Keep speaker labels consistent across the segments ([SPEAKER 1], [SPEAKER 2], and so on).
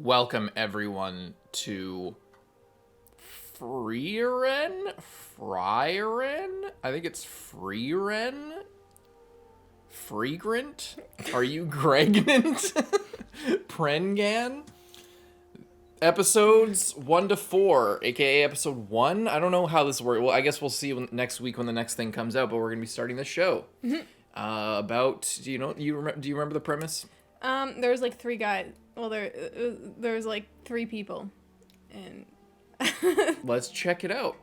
[SPEAKER 1] Welcome everyone to Frieren? I think it's Frieren? Fregrant? Are you pregnant? Prengan? Episodes 1 to 4, aka episode 1. I don't know how this works. Well, I guess we'll see next week when the next thing comes out, but we're gonna be starting the show. About, do you remember the premise?
[SPEAKER 2] There's like three guys. Well, there's like three people, and
[SPEAKER 1] Let's check it out.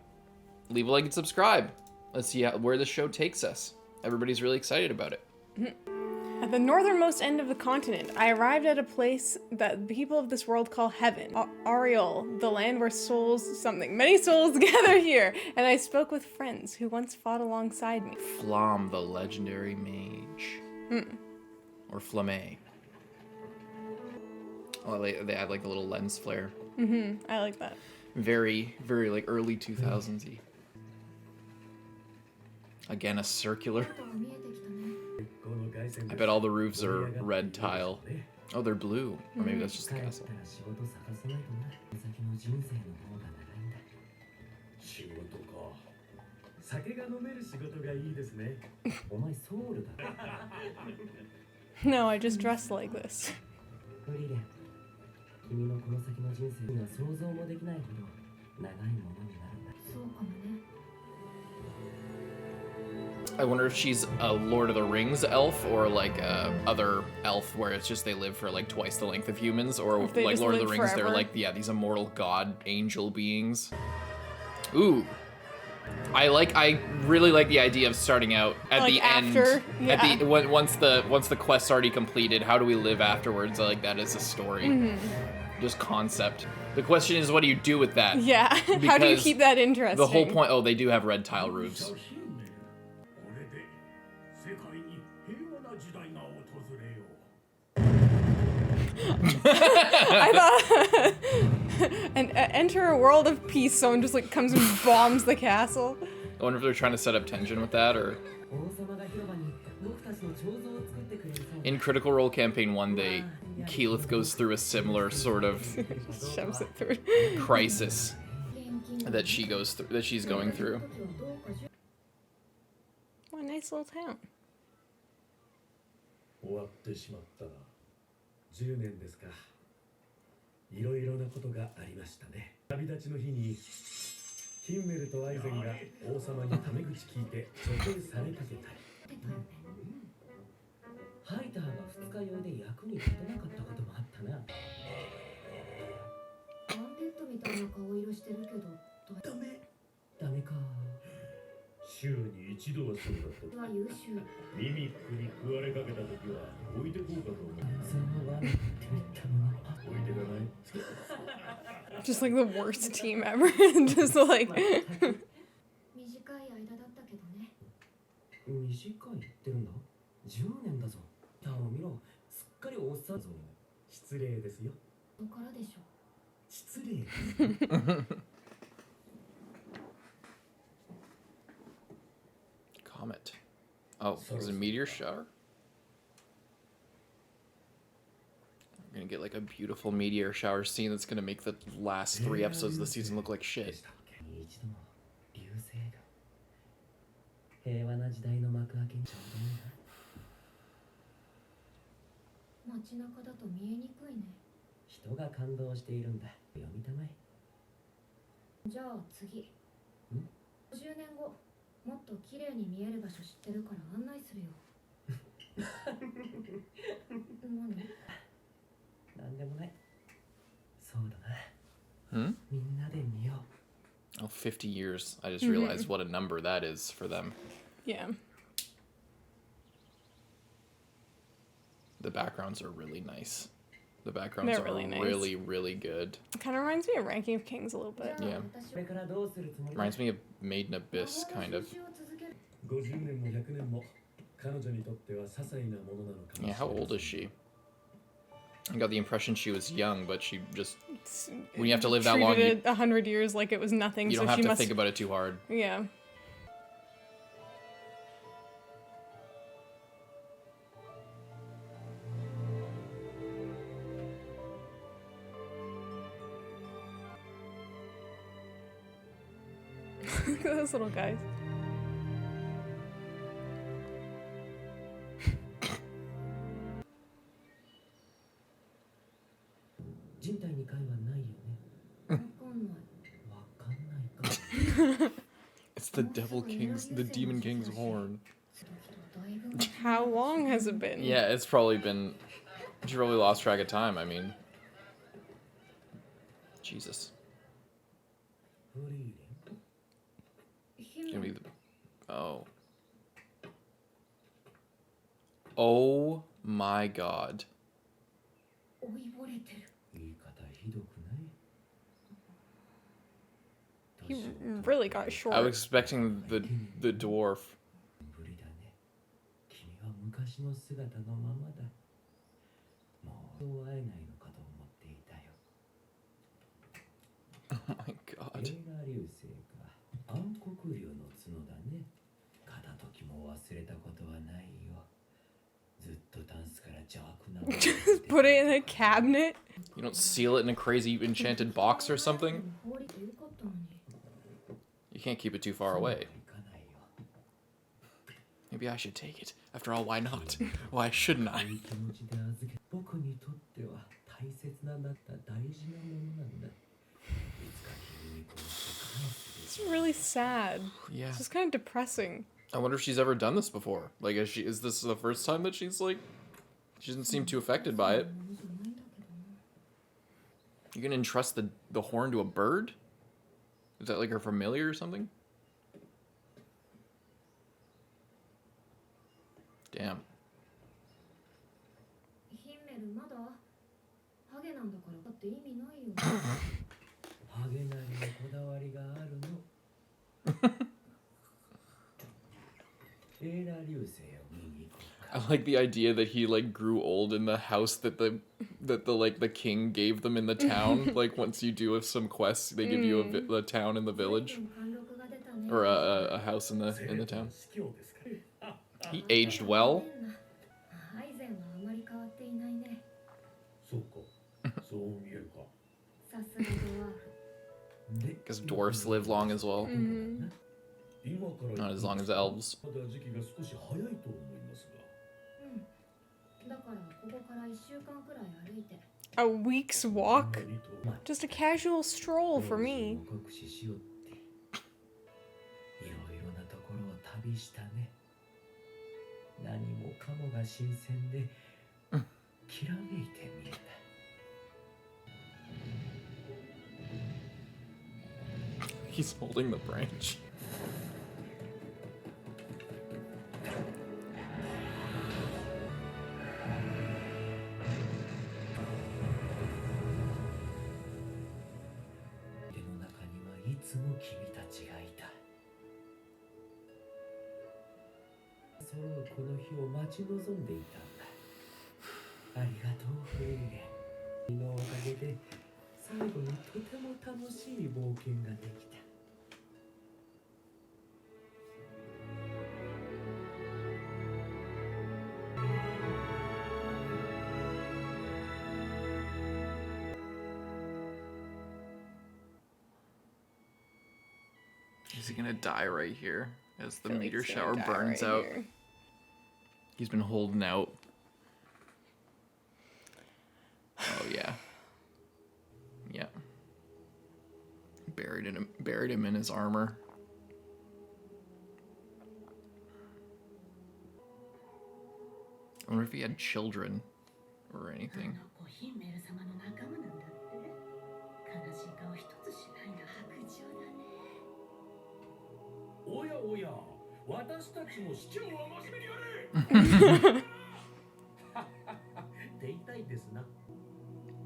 [SPEAKER 1] Leave a like and subscribe. Let's see where the show takes us. Everybody's really excited about it.
[SPEAKER 2] At the northernmost end of the continent, I arrived at a place that the people of this world call heaven. Ariel, the land where many souls gather here, and I spoke with friends who once fought alongside me.
[SPEAKER 1] Flamme, the legendary mage. Or flamme. Oh, they add like a little lens flare.
[SPEAKER 2] I like that.
[SPEAKER 1] Very, very like early 2000s-y. Again, a circular. I bet all the roofs are red tile. Oh, they're blue. Or maybe that's just the castle.
[SPEAKER 2] No, I just dressed like this.
[SPEAKER 1] I wonder if she's a Lord of the Rings elf or like a other elf where it's just they live for like twice the length of humans, or like Lord of the Rings, they're like, yeah, these immortal god angel beings. Ooh. I really like the idea of starting out at like the after, end. Yeah. At the once the quest's already completed, how do we live afterwards? I like that as a story. Just concept. The question is, what do you do with that?
[SPEAKER 2] Yeah. How do you keep that interesting?
[SPEAKER 1] The whole point. Oh, they do have red tile roofs.
[SPEAKER 2] I thought and enter a world of peace, someone just like comes and bombs the castle.
[SPEAKER 1] I wonder if they're trying to set up tension with that, or in Critical Role Campaign 1 Keyleth goes through a similar sort of
[SPEAKER 2] shoves it through
[SPEAKER 1] crisis that she's going through.
[SPEAKER 2] What a nice little town.
[SPEAKER 3] 10年ですか。いろいろなことがありましたね。旅立ちの日にヒンメルとアイゼンが王様にタメ口聞いて処刑されかけたり、ハイターが二日酔いで役に立てなかったこともあったな。アンデッドみたいな顔色してるけど、ダメか。週に一度はそうだった。優秀。ミミックに食われかけた時は置いてこうかと思う。その悪いって言ったのは置いてかない。
[SPEAKER 2] Just like the worst team ever. Just like
[SPEAKER 3] 短い間だったけどね。短いってるんだ。10年だぞ。タを見ろ。すっかりおっさんぞ。失礼ですよ。どこからでしょう。失礼。
[SPEAKER 1] Comet. Oh, is it a meteor shower? We're gonna get like a beautiful meteor shower scene that's gonna make the last 3 episodes of the season look like shit.
[SPEAKER 3] 平和な時代の幕開けにちょうどいいな。街中だと見えにくいね。人が感動しているんだ。読みたまえ。じゃあ次。50年後。もっと綺麗に見える場所知ってるから案内するよ。なんでもない。そうだな。みんなで見よう。
[SPEAKER 1] Oh, 50 years. I just realized what a number that is for them.
[SPEAKER 2] Yeah.
[SPEAKER 1] The backgrounds are really nice. The backgrounds are
[SPEAKER 2] really nice.
[SPEAKER 1] really, really good.
[SPEAKER 2] It kind of reminds me of Ranking of Kings a little bit.
[SPEAKER 1] Yeah. Reminds me of Made in Abyss, kind of. Yeah, how old is she? I got the impression she was young, but she just... When you have to live that long...
[SPEAKER 2] Treated it 100 years like it was nothing,
[SPEAKER 1] you
[SPEAKER 2] so
[SPEAKER 1] don't
[SPEAKER 2] she
[SPEAKER 1] have to
[SPEAKER 2] must...
[SPEAKER 1] think about it too hard.
[SPEAKER 2] Yeah. Look at those little guys.
[SPEAKER 1] It's the demon king's horn.
[SPEAKER 2] How long has it been?
[SPEAKER 1] Yeah, it's probably been. She probably lost track of time. I mean, Jesus. It's gonna be the, oh my God.
[SPEAKER 2] He really got short.
[SPEAKER 1] I was expecting the dwarf. Oh my God.
[SPEAKER 2] Just put it in a cabinet.
[SPEAKER 1] You don't seal it in a crazy enchanted box or something? You can't keep it too far away. Maybe I should take it. After all, why not? Why shouldn't I?
[SPEAKER 2] It's really sad.
[SPEAKER 1] Yeah.
[SPEAKER 2] It's just kind of depressing.
[SPEAKER 1] I wonder if she's ever done this before. Like, is this the first time that she's like, she doesn't seem too affected by it. You gonna entrust the horn to a bird? Is that like her familiar or something? Damn. I like the idea that he like grew old in the house that the king gave them in the town. Like once you do some quests, they give you a town in the village, or a house in the town. He aged well. Because dwarfs live long as well. Not as long as elves.
[SPEAKER 2] A week's walk? Just a casual stroll for me.
[SPEAKER 1] He's holding the branch. Is he gonna die right here as the meteor shower burns out? Here. He's been holding out. Oh yeah. Yeah. Buried him in his armor. I wonder if he had children or anything.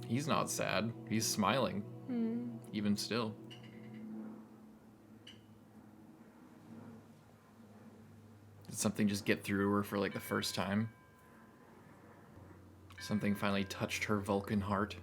[SPEAKER 1] He's not sad. He's smiling. Even still. Did something just get through to her for like the first time? Something finally touched her Vulcan heart.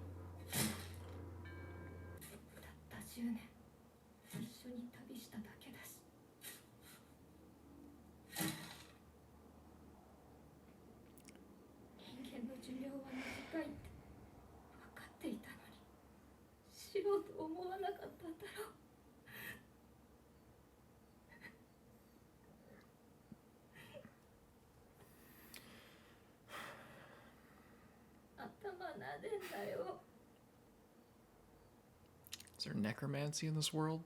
[SPEAKER 1] Is there necromancy in this world?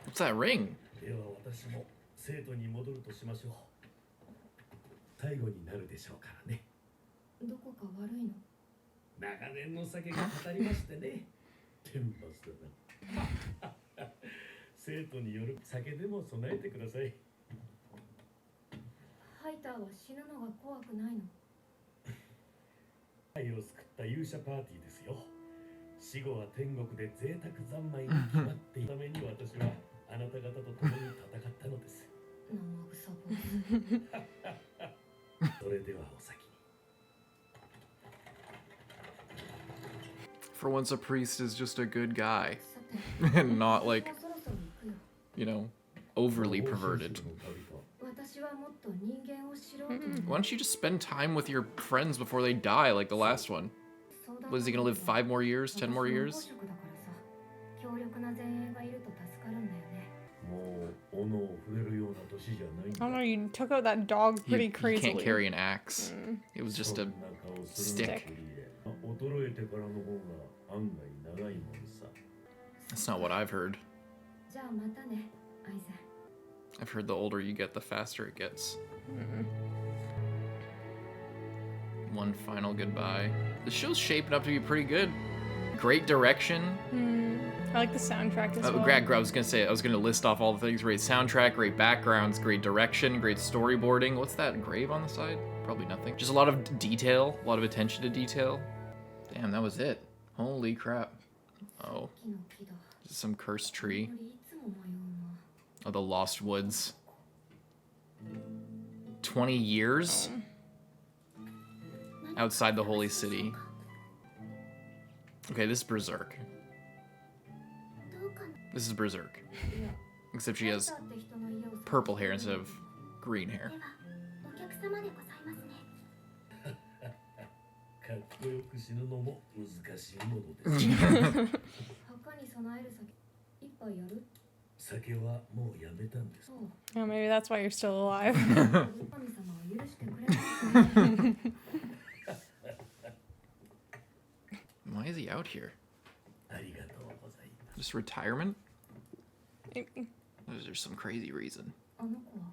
[SPEAKER 1] What's that ring?
[SPEAKER 3] では私も生徒に戻るとしましょう。最後になるでしょうからね。
[SPEAKER 4] どこか悪いの？
[SPEAKER 3] 長年の酒が語りましてね。天罰だな。生徒による酒でも備えてください。
[SPEAKER 4] ハイターは死ぬのが怖くないの？
[SPEAKER 3] 愛を救った勇者パーティーですよ。死後は天国で贅沢三昧に決まっていたために私はあなた方と共に戦ったのです。
[SPEAKER 4] 生臭坊主。
[SPEAKER 3] それではお先に。
[SPEAKER 1] For once, a priest is just a good guy. And not like, you know, overly perverted.
[SPEAKER 4] 私はもっと人間を知ろうと思う。
[SPEAKER 1] Why don't you just spend time with your friends before they die like the last one? What, is he gonna live 5 more years? 10 more years?
[SPEAKER 4] 強力な前衛がいると助かるんだよね。
[SPEAKER 3] もう斧を触れるような年じゃないん
[SPEAKER 2] I
[SPEAKER 3] だ。
[SPEAKER 2] don't know, you took out that dog pretty
[SPEAKER 1] He
[SPEAKER 2] crazily.
[SPEAKER 1] can't carry an axe. It was just a
[SPEAKER 3] そんな顔するな
[SPEAKER 1] stick.
[SPEAKER 3] 衰えてからの方が案外長いもんさ。
[SPEAKER 1] That's not what I've heard.
[SPEAKER 4] じゃあまたね、アイゼン。
[SPEAKER 1] I've heard the older you get, the faster it gets. One final goodbye. The show's shaping up to be pretty good. Great direction.
[SPEAKER 2] I like the soundtrack as well.
[SPEAKER 1] I was gonna say, I was gonna list off all the things. Great soundtrack, great backgrounds, great direction, great storyboarding. What's that grave on the side? Probably nothing. Just a lot of detail, a lot of attention to detail. Damn, that was it. Holy crap. Oh,
[SPEAKER 4] 木の木だ。
[SPEAKER 1] this is some cursed tree.
[SPEAKER 4] これいつも迷うな。
[SPEAKER 1] Oh, the Lost Woods. 20 years? Outside the Holy City. Okay, this is Berserk.
[SPEAKER 4] どうかな。
[SPEAKER 1] This is Berserk.
[SPEAKER 4] いや、
[SPEAKER 1] Except she
[SPEAKER 4] ハイ
[SPEAKER 1] has
[SPEAKER 4] ターって人の家を。
[SPEAKER 1] purple hair instead of green hair.
[SPEAKER 4] では、お客様でございますね。
[SPEAKER 3] かっこよく死ぬのも難しいものです。
[SPEAKER 4] 墓に備える酒、一杯やる？
[SPEAKER 3] 酒はもうやめたんです。
[SPEAKER 4] そう。
[SPEAKER 2] Oh, maybe that's why you're still alive.
[SPEAKER 4] 神様は許してくれない。
[SPEAKER 1] Why is he out here?
[SPEAKER 3] ありがとうございます。
[SPEAKER 1] Just retirement? There's some crazy reason.
[SPEAKER 4] あの子は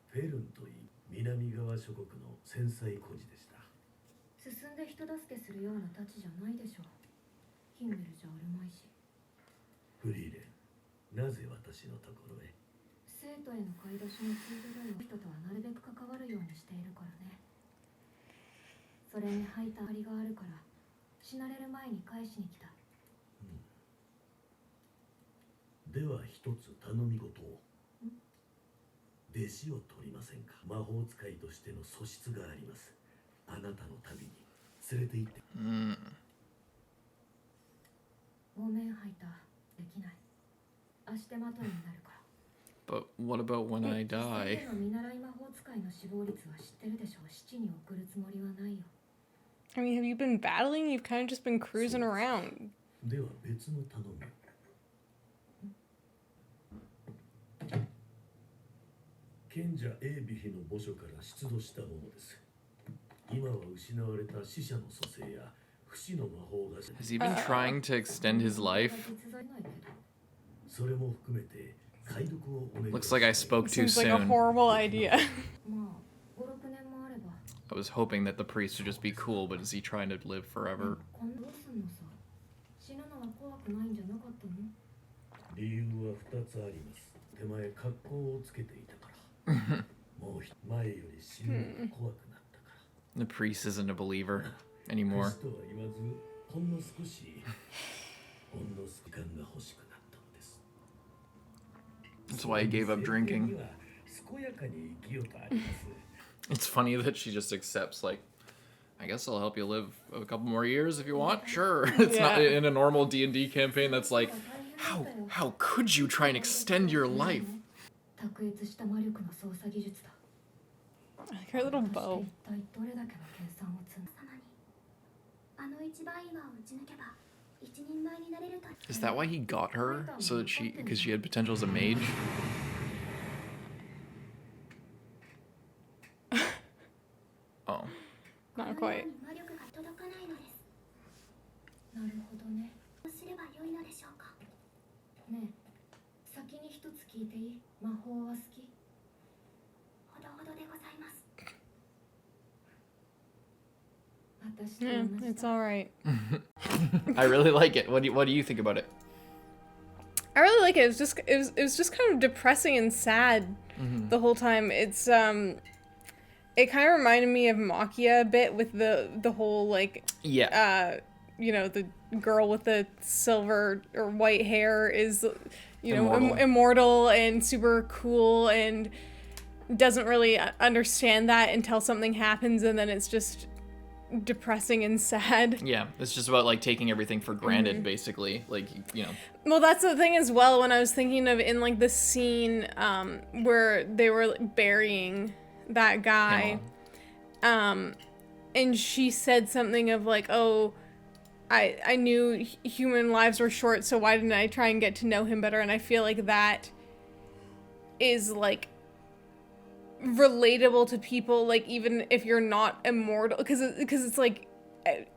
[SPEAKER 3] フェルンといい、南側諸国の繊細孤児でした。
[SPEAKER 4] 進んで人助けするようなたちじゃないでしょう。ヒンメルじゃあるまいし。
[SPEAKER 3] フリーレン、なぜ私のところへ？
[SPEAKER 4] 生徒への買い出しのついでだよ。人とはなるべく関わるようにしているからね。それに吐いたありがあるから、死なれる前に返しに来た。
[SPEAKER 3] では一つ頼み事を。弟子を取りませんか？魔法使いとしての素質があります。あなたの旅に連れて行って。
[SPEAKER 4] ごめん、吐いた。できない。足手まといになるから。
[SPEAKER 1] But what about when I
[SPEAKER 4] 実際
[SPEAKER 1] die?
[SPEAKER 4] での見習い魔法使いの死亡率は知ってるでしょう。七に送るつもりはないよ。
[SPEAKER 2] I mean, have you been battling? You've kind of just been cruising around.
[SPEAKER 3] では別の頼み。賢者エービヒの墓所から出土したものです。今は失われた死者の蘇生や不死の魔法が。
[SPEAKER 1] Has he been trying to extend his life?
[SPEAKER 4] 実在ないけど。
[SPEAKER 3] それも含めて解読をお願いします。
[SPEAKER 1] Looks like I spoke too
[SPEAKER 2] Seems like a
[SPEAKER 1] soon.
[SPEAKER 2] horrible idea.
[SPEAKER 4] まあ、5、6年もあれば。
[SPEAKER 1] I was hoping that the priest would just be cool, but is he trying to live forever?
[SPEAKER 4] こんどうすんのさ。死ぬのは怖くないんじゃなかったの？
[SPEAKER 3] 理由は2つあります。手前格好をつけていたから。もう前より死ぬのが怖くなったから。
[SPEAKER 1] The priest isn't a believer anymore.
[SPEAKER 3] とは言わず、ほんの少しほんの時間が欲しくなったのです。
[SPEAKER 1] That's why he gave up drinking.
[SPEAKER 3] 健やかに生きようとあります。
[SPEAKER 1] It's funny that she just accepts, like, I guess I'll help you live a couple more years if you want. Sure. It's not
[SPEAKER 2] Yeah.
[SPEAKER 1] in a normal D&D campaign that's like, how could you try and extend your life?
[SPEAKER 4] 卓越した魔力の操作技術だ。
[SPEAKER 2] I like her little bow.
[SPEAKER 4] 一体どれだけの計算を積む？
[SPEAKER 5] 様にあの一番岩を打ち抜けば一人前になれると。
[SPEAKER 1] Is that why he got her? So that because she had potential as a mage? Oh.
[SPEAKER 2] Not quite.
[SPEAKER 5] しょうか。
[SPEAKER 4] ねえ、先に一つ聞いていい？魔法は好き？
[SPEAKER 5] ほどほどでございます。
[SPEAKER 4] 私と
[SPEAKER 2] Yeah,
[SPEAKER 4] 同じ
[SPEAKER 2] it's
[SPEAKER 4] だ。
[SPEAKER 2] all right.
[SPEAKER 1] I really like it. What do you think about it?
[SPEAKER 2] I really like it. It was just kind of depressing and sad the whole time. It's it kind of reminded me of Makia a bit with the whole like
[SPEAKER 1] Yeah.
[SPEAKER 2] you know, the girl with the silver or white hair is, you know,
[SPEAKER 1] Immortal.
[SPEAKER 2] immortal and super cool and doesn't really understand that until something happens, and then it's just depressing and sad.
[SPEAKER 1] Yeah, it's just about like taking everything for granted, basically. Like, you know.
[SPEAKER 2] Well, that's the thing as well. When I was thinking of in like the scene where they were like, burying that guy, and she said something of like, "Oh, I knew human lives were short, so why didn't I try and get to know him better?" And I feel like that is like relatable to people, like even if you're not immortal, because it's like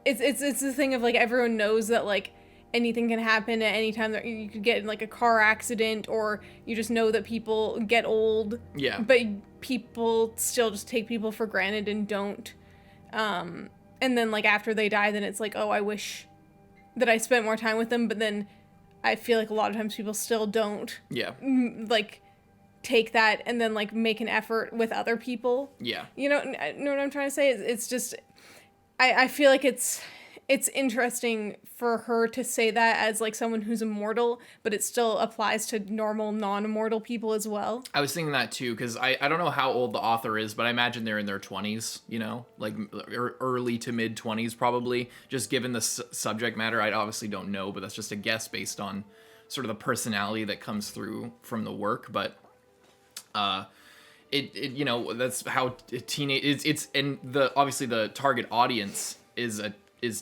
[SPEAKER 2] it's the thing of like everyone knows that like anything can happen at any time, that you could get in like a car accident, or you just know that people get old, but people still just take people for granted and don't and then like after they die, then it's like, oh, I wish that I spent more time with them, but then I feel like a lot of times people still don't like take that and then like make an effort with other people. You know what I'm trying to say? It's just I feel like it's interesting for her to say that as like someone who's immortal, but it still applies to normal non-immortal people as well.
[SPEAKER 1] I was thinking that too, because I don't know how old the author is, but I imagine they're in their 20s, you know, like early to mid 20s probably, just given the subject matter. I obviously don't know, but that's just a guess based on sort of the personality that comes through from the work. But it you know, that's how teenage it's and the obviously the target audience is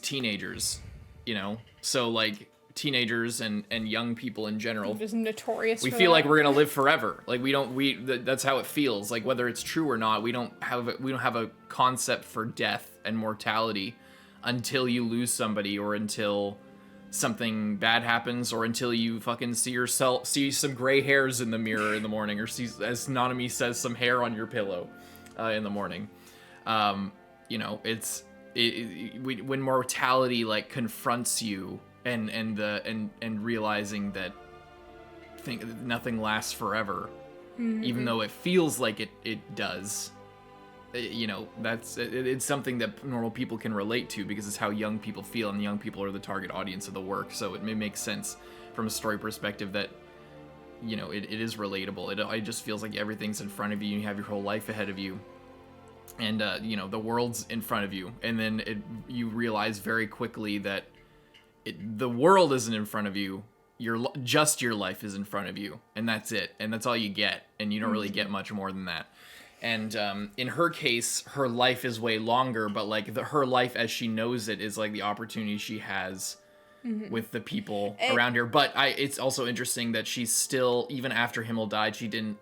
[SPEAKER 1] teenagers, you know, so like teenagers and young people in general,
[SPEAKER 2] Just notorious.
[SPEAKER 1] we
[SPEAKER 2] for
[SPEAKER 1] feel
[SPEAKER 2] that.
[SPEAKER 1] like we're gonna live forever. Like that's how it feels. Like whether it's true or not, we don't have a concept for death and mortality until you lose somebody, or until something bad happens, or until you fucking see some gray hairs in the mirror in the morning, or see, as Nanami says, some hair on your pillow in the morning. You know, when mortality like confronts you and realizing that nothing lasts forever, even though it feels like it does. You know, it's something that normal people can relate to, because it's how young people feel, and the young people are the target audience of the work. So it may make sense from a story perspective that, you know, it is relatable. It just feels like everything's in front of you, and you have your whole life ahead of you, and you know, the world's in front of you, and then you realize very quickly that the world isn't in front of you. Just your life is in front of you, and that's it, and that's all you get, and you don't really get much more than that. And in her case, her life is way longer, but like her life as she knows it is like the opportunity she has with the people around her. But it's also interesting that she's still, even after Himmel died, she didn't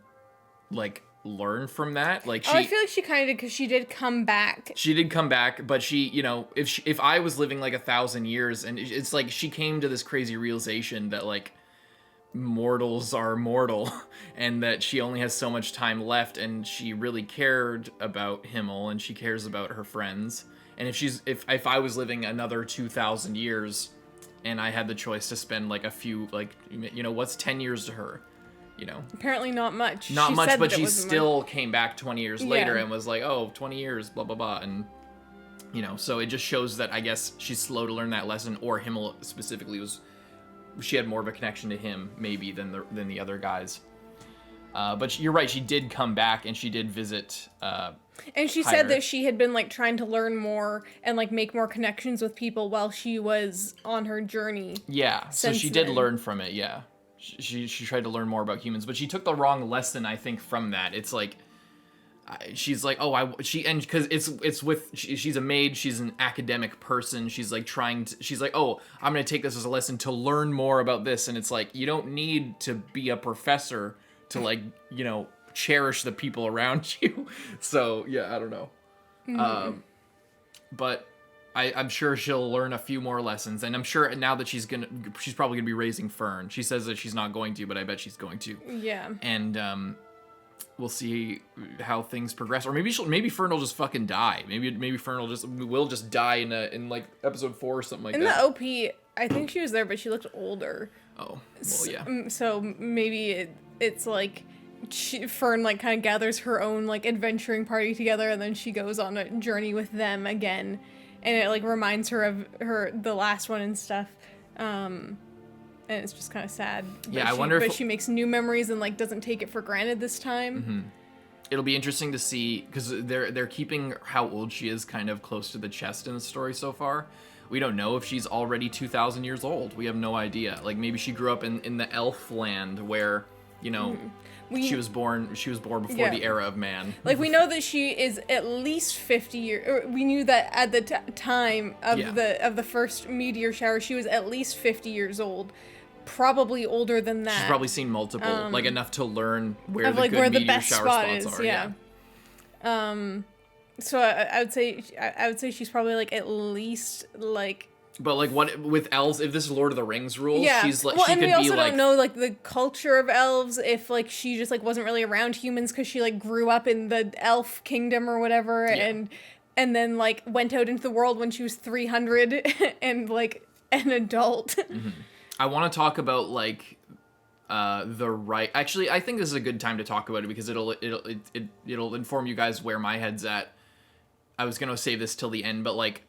[SPEAKER 1] like learn from that. Like
[SPEAKER 2] I feel like she kind of did, because she did come back.
[SPEAKER 1] She did come back, but she, you know, if I was living like 1,000 years, and it's like she came to this crazy realization that like mortals are mortal, and that she only has so much time left, and she really cared about Himmel, and she cares about her friends. And if I was living another 2,000 years, and I had the choice to spend like a few, like, you know, what's 10 years to her, you know?
[SPEAKER 2] Apparently not much.
[SPEAKER 1] Not
[SPEAKER 2] She
[SPEAKER 1] much,
[SPEAKER 2] said
[SPEAKER 1] but
[SPEAKER 2] that it
[SPEAKER 1] she
[SPEAKER 2] wasn't
[SPEAKER 1] still came back 20 years later
[SPEAKER 2] Yeah.
[SPEAKER 1] and was like, oh, 20 years, blah, blah, blah. And, you know, so it just shows that I guess she's slow to learn that lesson, or Himmel specifically she had more of a connection to him maybe than the other guys. But you're right, she did come back, and she did visit
[SPEAKER 2] And she said that she had been like trying to learn more and like make more connections with people while she was on her journey.
[SPEAKER 1] Yeah, so she did learn from it, yeah. She tried to learn more about humans, but she took the wrong lesson, I think, from that. It's like she's like, because she's a maid, she's an academic person, she's like she's like, oh, I'm gonna take this as a lesson to learn more about this, and it's like, you don't need to be a professor to like, you know, cherish the people around you. So yeah, I don't know. But I'm sure she'll learn a few more lessons, and I'm sure now that she's probably gonna be raising Fern. She says that she's not going to, but I bet she's going to.
[SPEAKER 2] Yeah.
[SPEAKER 1] And we'll see how things progress, or maybe Fern will just fucking die. Maybe Fern will just die in like episode 4 or something like that.
[SPEAKER 2] In the OP, I think she was there, but she looked older.
[SPEAKER 1] Oh, well, yeah.
[SPEAKER 2] So maybe it's like Fern like kind of gathers her own like adventuring party together, and then she goes on a journey with them again, and it like reminds her of the last one and stuff. And it's just kind of sad.
[SPEAKER 1] Yeah, I wonder if
[SPEAKER 2] she makes new memories and like doesn't take it for granted this time.
[SPEAKER 1] Mm-hmm. It'll be interesting to see, because they're keeping how old she is kind of close to the chest in the story so far. We don't know if she's already 2,000 years old. We have no idea. Like, maybe she grew up in the elf land where, you know, she was born before the era of man.
[SPEAKER 2] Like, we know that she is at least 50 years. We knew that at the time of the first meteor shower, she was at least 50 years old. Probably older than that.
[SPEAKER 1] She's probably seen multiple, like enough to learn where the
[SPEAKER 2] where the
[SPEAKER 1] meteor
[SPEAKER 2] best
[SPEAKER 1] shower
[SPEAKER 2] spot
[SPEAKER 1] spots
[SPEAKER 2] is.
[SPEAKER 1] are.
[SPEAKER 2] Yeah. So I would say she's probably like at least like.
[SPEAKER 1] But like what with elves, if this is Lord of the Rings rules,
[SPEAKER 2] yeah.
[SPEAKER 1] she's like
[SPEAKER 2] well,
[SPEAKER 1] she
[SPEAKER 2] and
[SPEAKER 1] could
[SPEAKER 2] we also
[SPEAKER 1] be like.
[SPEAKER 2] don't know like the culture of elves. If like she just like wasn't really around humans because she like grew up in the elf kingdom or whatever, and then like went out into the world when she was 300 and like an adult.
[SPEAKER 1] Mm-hmm. I want to talk about like the right. Actually, I think this is a good time to talk about it because it'll inform you guys where my head's at. I was gonna save this till the end, but like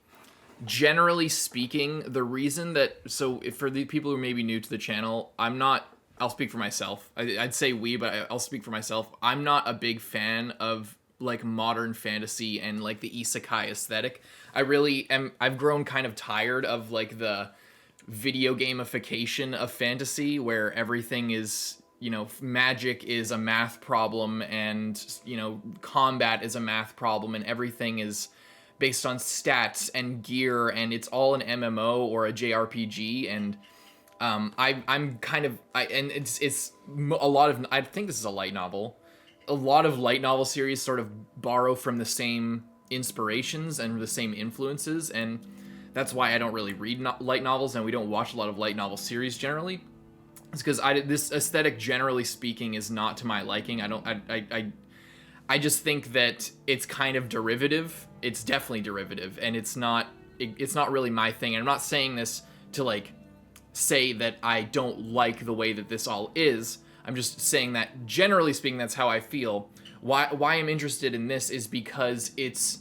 [SPEAKER 1] generally speaking, the reason that for the people who may be new to the channel, I'll speak for myself. I'd say but I'll speak for myself. I'm not a big fan of like modern fantasy and like the isekai aesthetic. I really am. I've grown kind of tired of like the video gamification of fantasy where everything is, you know, magic is a math problem and, you know, combat is a math problem and everything is based on stats and gear and it's all an MMO or a JRPG. And I'm kind of and it's a lot of, I think this is a light novel. A lot of light novel series sort of borrow from the same inspirations and the same influences, and that's why I don't really read light novels and we don't watch a lot of light novel series generally. It's because this aesthetic, generally speaking, is not to my liking. I just think that it's kind of derivative. It's definitely derivative, and it's not really my thing. And I'm not saying this to like say that I don't like the way that this all is. I'm just saying that generally speaking, that's how I feel. Why I'm interested in this is because it's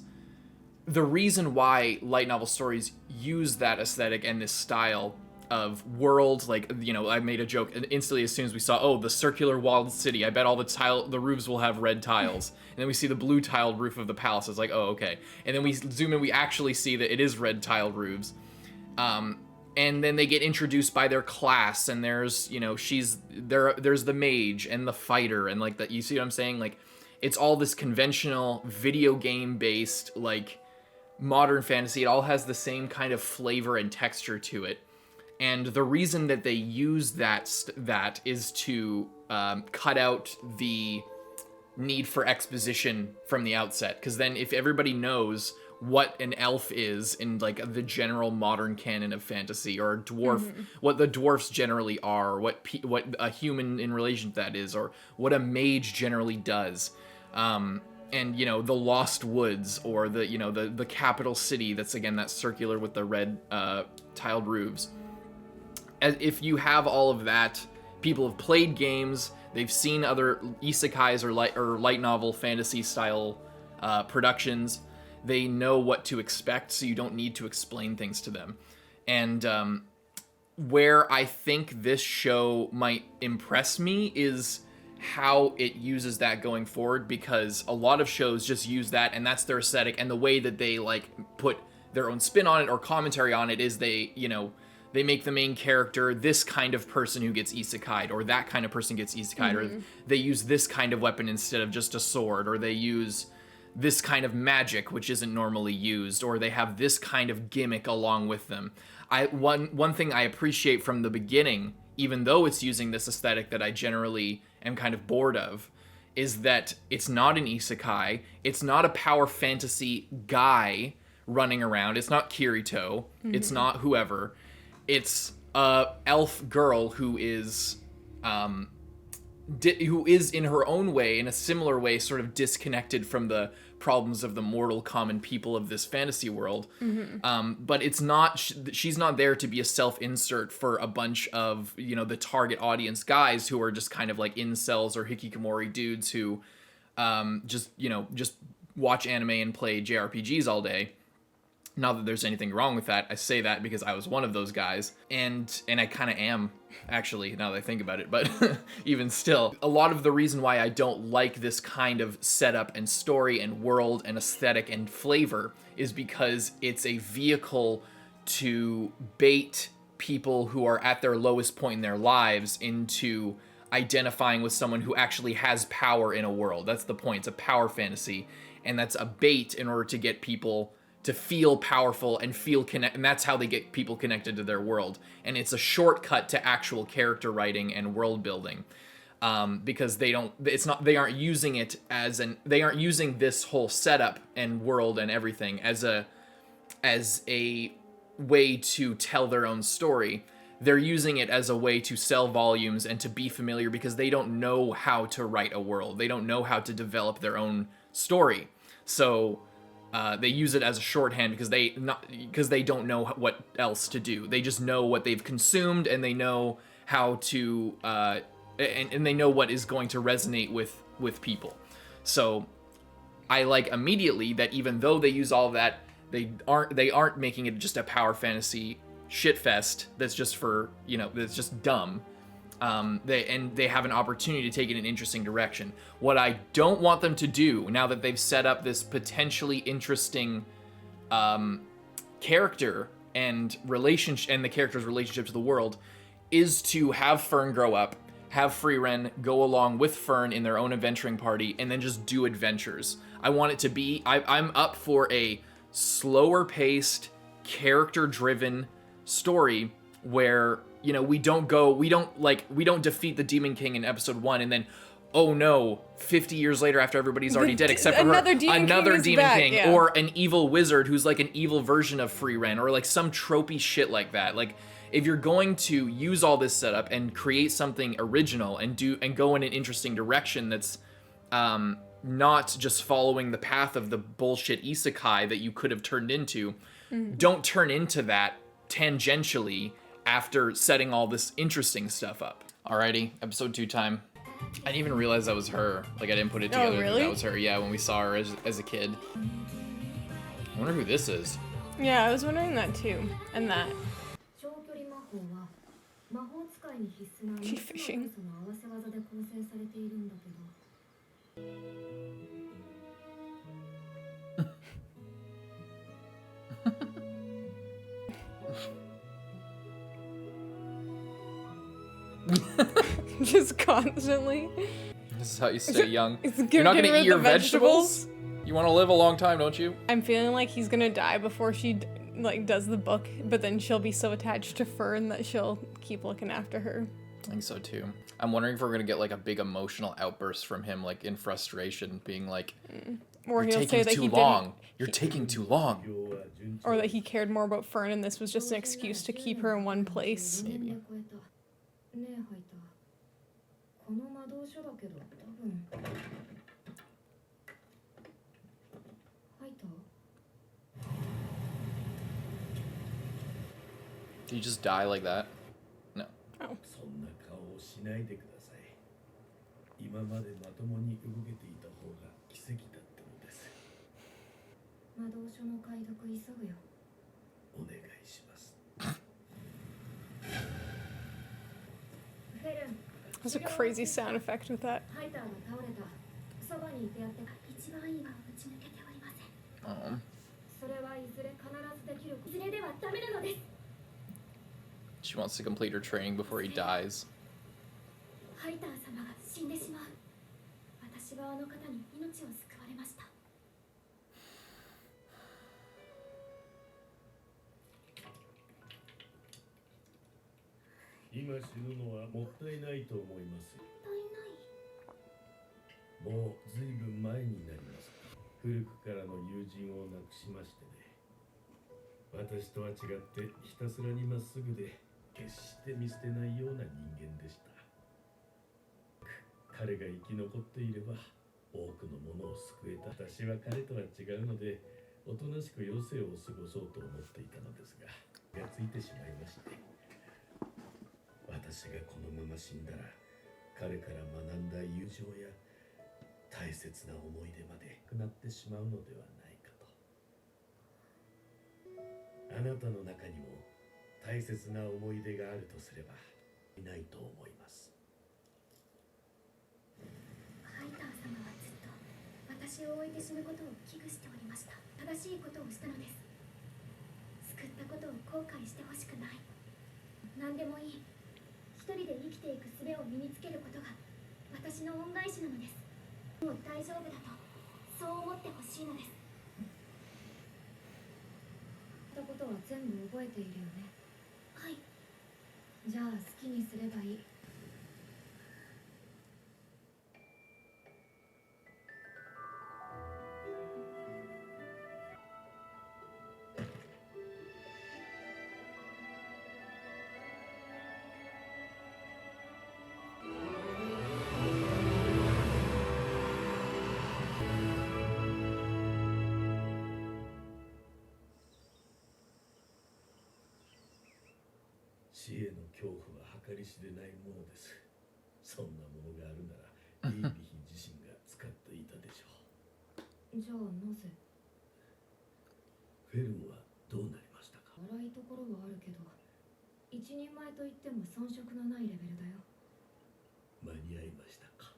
[SPEAKER 1] the reason why light novel stories use that aesthetic and this style of world. Like, you know, I made a joke instantly as soon as we saw, the circular walled city. I bet all the roofs will have red tiles. And then we see the blue tiled roof of the palace. It's like, oh, okay. And then we zoom in, we actually see that it is red tiled roofs. And then they get introduced by their class, and there's, you know, there's the mage and the fighter, and like that. You see what I'm saying? Like, it's all this conventional video game based, like, modern fantasy. It all has the same kind of flavor and texture to it. And the reason that they use that is to cut out the need for exposition from the outset. Because then if everybody knows what an elf is in like the general modern canon of fantasy, or a dwarf, what the dwarfs generally are, what a human in relation to that is, or what a mage generally does, and, you know, the Lost Woods, or the, you know, the capital city that's, again, that circular with the red tiled roofs. If you have all of that, people have played games, they've seen other isekais or light novel fantasy style productions, they know what to expect, so you don't need to explain things to them. And where I think this show might impress me is how it uses that going forward, because a lot of shows just use that and that's their aesthetic, and the way that they like put their own spin on it or commentary on it is they, you know, they make the main character this kind of person who gets isekai'd, or that kind of person gets isekai'd, or they use this kind of weapon instead of just a sword, or they use this kind of magic which isn't normally used, or they have this kind of gimmick along with them. One thing I appreciate from the beginning, even though it's using this aesthetic that I generally am kind of bored of, is that it's not an isekai, it's not a power fantasy guy running around. It's not Kirito. It's not whoever. It's a elf girl who is in her own way, in a similar way, sort of disconnected from the problems of the mortal common people of this fantasy world. But it's not, she's not there to be a self-insert for a bunch of, the target audience guys who are just kind of like incels or hikikomori dudes who just watch anime and play JRPGs all day. Not that there's anything wrong with that. I say that because I was one of those guys. And I kind of am, actually, now that I think about it. But even still, a lot of the reason why I don't like this kind of setup and story and world and aesthetic and flavor is because it's a vehicle to bait people who are at their lowest point in their lives into identifying with someone who actually has power in a world. That's the point. It's a power fantasy. And that's a bait in order to get people to feel powerful and feel and that's how they get people connected to their world. And it's a shortcut to actual character writing and world building, because they aren't using this whole setup and world and everything as a way to tell their own story. They're using it as a way to sell volumes and to be familiar, because they don't know how to write a world. They don't know how to develop their own story. So they use it as a shorthand because they don't know what else to do. They just know what they've consumed, and they know how to and they know what is going to resonate with people. So I like immediately that even though they use all of that, they aren't making it just a power fantasy shitfest that's just for that's just dumb. They have an opportunity to take it in an interesting direction. What I don't want them to do, now that they've set up this potentially interesting character and relationship, and the character's relationship to the world, is to have Fern grow up, have Frieren go along with Fern in their own adventuring party, and then just do adventures. I want it to be, I'm up for a slower paced, character driven story where we don't defeat the Demon King in episode 1 and then, oh no, 50 years later after everybody's already dead except for another Demon King
[SPEAKER 2] yeah.
[SPEAKER 1] Or an evil wizard who's like an evil version of Frieren, or like some tropey shit like that. Like, if you're going to use all this setup and create something original and go in an interesting direction that's not just following the path of the bullshit isekai that you could have turned into, don't turn into that tangentially after setting all this interesting stuff up. Alrighty, episode 2 time. I didn't even realize that was her. Like, I didn't put it together that that was her. Yeah, when we saw her as a kid. I wonder who this is.
[SPEAKER 2] Yeah, I was wondering that too. And that. She's fishing. Just constantly.
[SPEAKER 1] This is how you stay young. You're not gonna eat your vegetables? You want to live a long time, don't you?
[SPEAKER 2] I'm feeling like he's gonna die before she does the book, but then she'll be so attached to Fern that she'll keep looking after her.
[SPEAKER 1] I think so too. I'm wondering if we're gonna get like a big emotional outburst from him, like in frustration, being like,
[SPEAKER 2] or
[SPEAKER 1] "You're
[SPEAKER 2] he'll say that
[SPEAKER 1] too long. You're taking too long."
[SPEAKER 2] Or that he cared more about Fern and this was just an excuse to keep her in one place.
[SPEAKER 1] Maybe. Did you just die like that? No.
[SPEAKER 2] Oh.
[SPEAKER 3] そんな顔をしないでください。今までまともに動けていた方が奇跡だったのです。
[SPEAKER 4] 魔導書の解読急ぐよ。
[SPEAKER 3] お願いします。
[SPEAKER 4] フェルン。
[SPEAKER 2] There's a crazy sound effect with that.
[SPEAKER 4] ハイターが倒れた。そばにいてやって。
[SPEAKER 5] 一番いいは打ち抜けておりません。
[SPEAKER 4] それはいずれ必ずできる。いずれではダメなのです。
[SPEAKER 1] She wants to complete her training before he dies.
[SPEAKER 5] ハイター様が死んでしまう。私はあの方に命を救われました。
[SPEAKER 3] 今死ぬのはもったいないと思います。
[SPEAKER 5] もったいない。
[SPEAKER 3] もうずいぶん前になります。古くからの友人を亡くしましてね。私とは違ってひたすらにまっすぐで決して見捨てないような人間でした。彼が生き残っていれば多くのものを救えた。私は彼とは違うのでおとなしく余生を過ごそうと思っていたのですが、気がついてしまいまして、私がこのまま死んだら彼から学んだ友情や大切な思い出までなくなってしまうのではないかと。あなたの中にも大切な思い出があるとすればいないと思います。
[SPEAKER 5] ハイター様はずっと私を置いて死ぬことを危惧しておりました。正しいことをしたのです。救ったことを後悔してほしくない。何でもいい。一人で生きていく術を身につけることが私の恩返しなのです。もう大丈夫だとそう思ってほしいのです。
[SPEAKER 4] 言ったことは全部覚えているよね。
[SPEAKER 5] はい。
[SPEAKER 4] じゃあ好きにすればいい。
[SPEAKER 3] 死への恐怖は計り知れないものです。そんなものがあるならイービヒ自身が使っていたでしょう。
[SPEAKER 4] じゃあなぜ？
[SPEAKER 3] フェルンはどうなりましたか？
[SPEAKER 4] 荒いところはあるけど、一人前といっても遜色のないレベルだよ。
[SPEAKER 3] 間に合いましたか？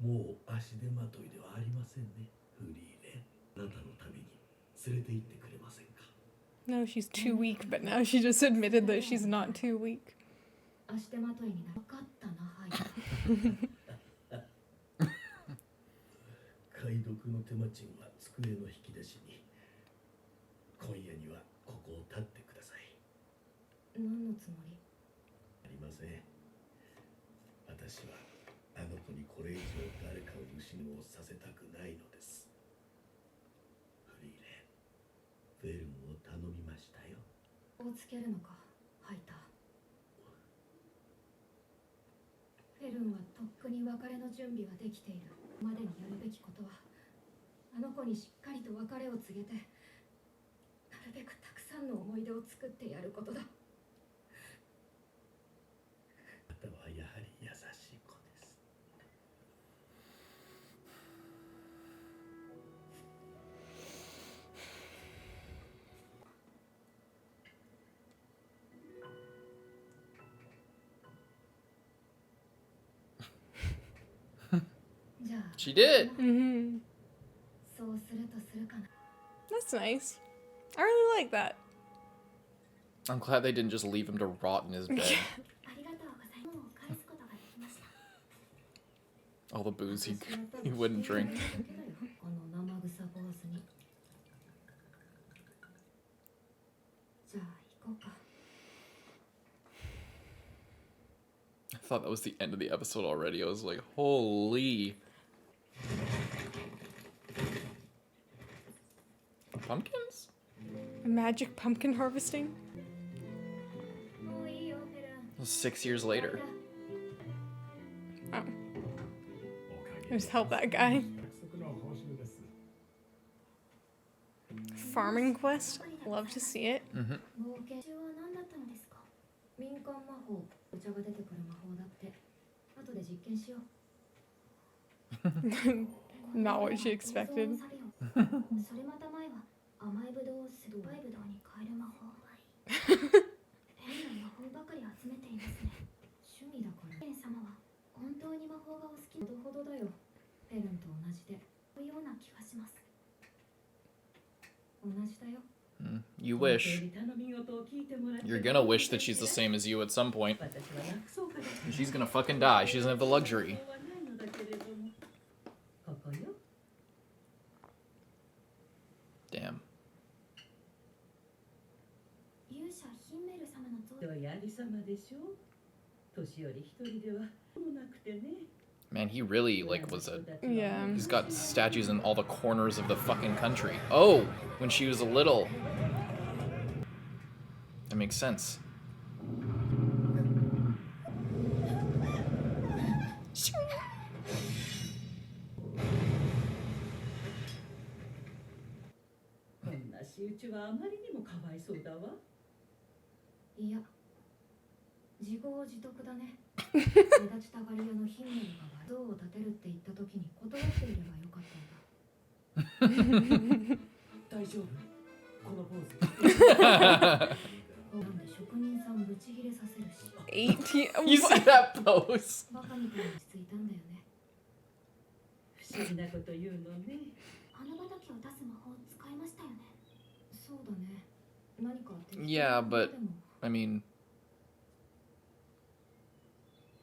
[SPEAKER 3] もう足手まといではありませんね、フリーレン。あなたのために連れて行ってくれませんか？
[SPEAKER 2] No, she's too weak, but now she just admitted that she's not too weak.
[SPEAKER 4] 足手まといになる。分かったな、ハイター。
[SPEAKER 3] 解読の手間賃は机の引き出しに。今夜にはここを立ってください。
[SPEAKER 4] 何のつもり？
[SPEAKER 3] ありません。私はあの子にこれ以上誰かを失望させたくないのです。フリーレン、フェルンを頼みましたよ。
[SPEAKER 4] をつけるのか、ハイター。フェルンはとっくに別れの準備はできている。までにやるべきことは、あの子にしっかりと別れを告げて、なるべくたくさんの思い出を作ってやることだ。
[SPEAKER 3] あなたはやはり優しい子です。
[SPEAKER 4] じゃあ、
[SPEAKER 1] She did.
[SPEAKER 2] Mm-hmm.
[SPEAKER 4] そうするとするかな。
[SPEAKER 2] That's nice. I really like that.
[SPEAKER 1] I'm glad they didn't just leave him to rot in his bed.
[SPEAKER 5] ありがとうございます。もう返すことができました。
[SPEAKER 1] All the booze he wouldn't drink.
[SPEAKER 4] この生臭坊主に。じゃあ行こうか。
[SPEAKER 1] I thought that was the end of the episode already. I was like, holy. Pumpkins?
[SPEAKER 2] Magic pumpkin harvesting?
[SPEAKER 4] もういいよ、フェルン。
[SPEAKER 1] 6 years later.
[SPEAKER 2] Oh. Just help that guy. Farming quest? Love to see it.
[SPEAKER 4] 冒険
[SPEAKER 5] 中は何だったのですか？
[SPEAKER 4] 民間魔法、お茶が出てくる魔法だって。後で実験しよう。
[SPEAKER 2] Not what she expected.
[SPEAKER 5] それまた前は甘いブドウを酸っぱいブドウに変える魔法。変な魔法ばかり集めていますね。
[SPEAKER 4] 趣味だから。
[SPEAKER 5] フェン様は本当に魔法がお好き
[SPEAKER 4] ほどほどだよ。フェルンと同じで。
[SPEAKER 5] のような気がします。
[SPEAKER 4] 同じだよ。
[SPEAKER 1] You wish. You're gonna wish that she's the same as you at some point. She's gonna fucking die. She doesn't have the luxury.
[SPEAKER 4] ここよ。
[SPEAKER 1] Damn.
[SPEAKER 5] 勇者ヒンメル様の像。
[SPEAKER 6] やりさまでしょ。年寄り一人ではもなくてね。
[SPEAKER 1] Man, he really, like, was a...
[SPEAKER 2] Yeah.
[SPEAKER 1] He's got statues in all the corners of the fucking country. Oh! When she was little. That makes sense.
[SPEAKER 4] いや、自業自得だね。目立ちたがり屋のヒンメルが像を建てるって言った時に断っていればよかったんだ。
[SPEAKER 3] 大丈夫このポーズ。
[SPEAKER 4] なんで職人さんぶち切れさせるし。
[SPEAKER 1] You see that pose?
[SPEAKER 4] バカみたいに落ち着いたんだよね。
[SPEAKER 6] 不思議なこと言うのね。
[SPEAKER 5] 花畑を出す魔法使いましたよね。
[SPEAKER 4] そうだね。何か適当な
[SPEAKER 1] Yeah,
[SPEAKER 4] こと
[SPEAKER 1] but
[SPEAKER 4] でも
[SPEAKER 1] I mean,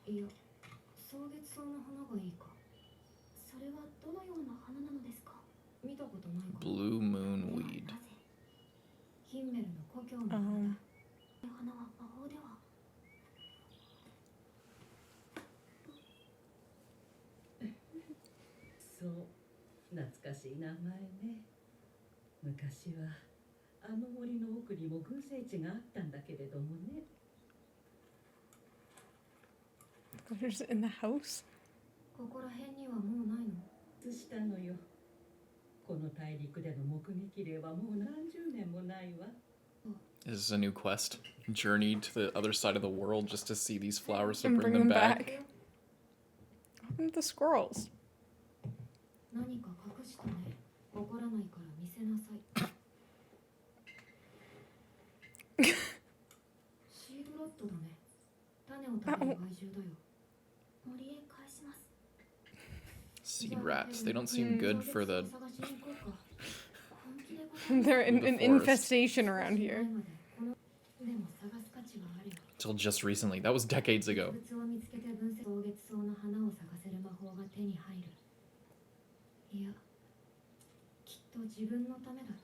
[SPEAKER 4] いや、草月草の花がいいか。
[SPEAKER 5] それはどのような花なのですか？
[SPEAKER 4] 見たことないか。
[SPEAKER 1] blue moon
[SPEAKER 5] では
[SPEAKER 1] weed.
[SPEAKER 5] なぜ
[SPEAKER 4] ヒンメルの故郷の花だ。
[SPEAKER 5] 花は魔法では？
[SPEAKER 6] そう、懐かしい名前ね。昔はあの森の奥にも群生地があったんだけれどもね。
[SPEAKER 2] There's in the house?
[SPEAKER 4] ここら辺にはもうないの？
[SPEAKER 6] 移したのよ。この大陸での目撃例はもう何十年もないわ。
[SPEAKER 1] This is a new quest. Journey to the other side of the world just to see these flowers to
[SPEAKER 2] And
[SPEAKER 1] bring
[SPEAKER 2] bring
[SPEAKER 1] them
[SPEAKER 2] them
[SPEAKER 1] back.
[SPEAKER 2] back. And the squirrels.
[SPEAKER 4] 何か隠したね。怒らないから見せなさい。シードロットだね。種を食べる害獣だよ。
[SPEAKER 5] 森へ返します。
[SPEAKER 1] Seed rats. They don't seem good for the.
[SPEAKER 4] 探しに行こうか。
[SPEAKER 2] They're an
[SPEAKER 1] The forest.
[SPEAKER 2] infestation around here.
[SPEAKER 4] でも探す価値はあるよ。
[SPEAKER 1] Till just recently. That was decades ago.
[SPEAKER 4] 物を見つけて分析草月草の花を咲かせる魔法が手に入る。いや、きっと自分のためだ。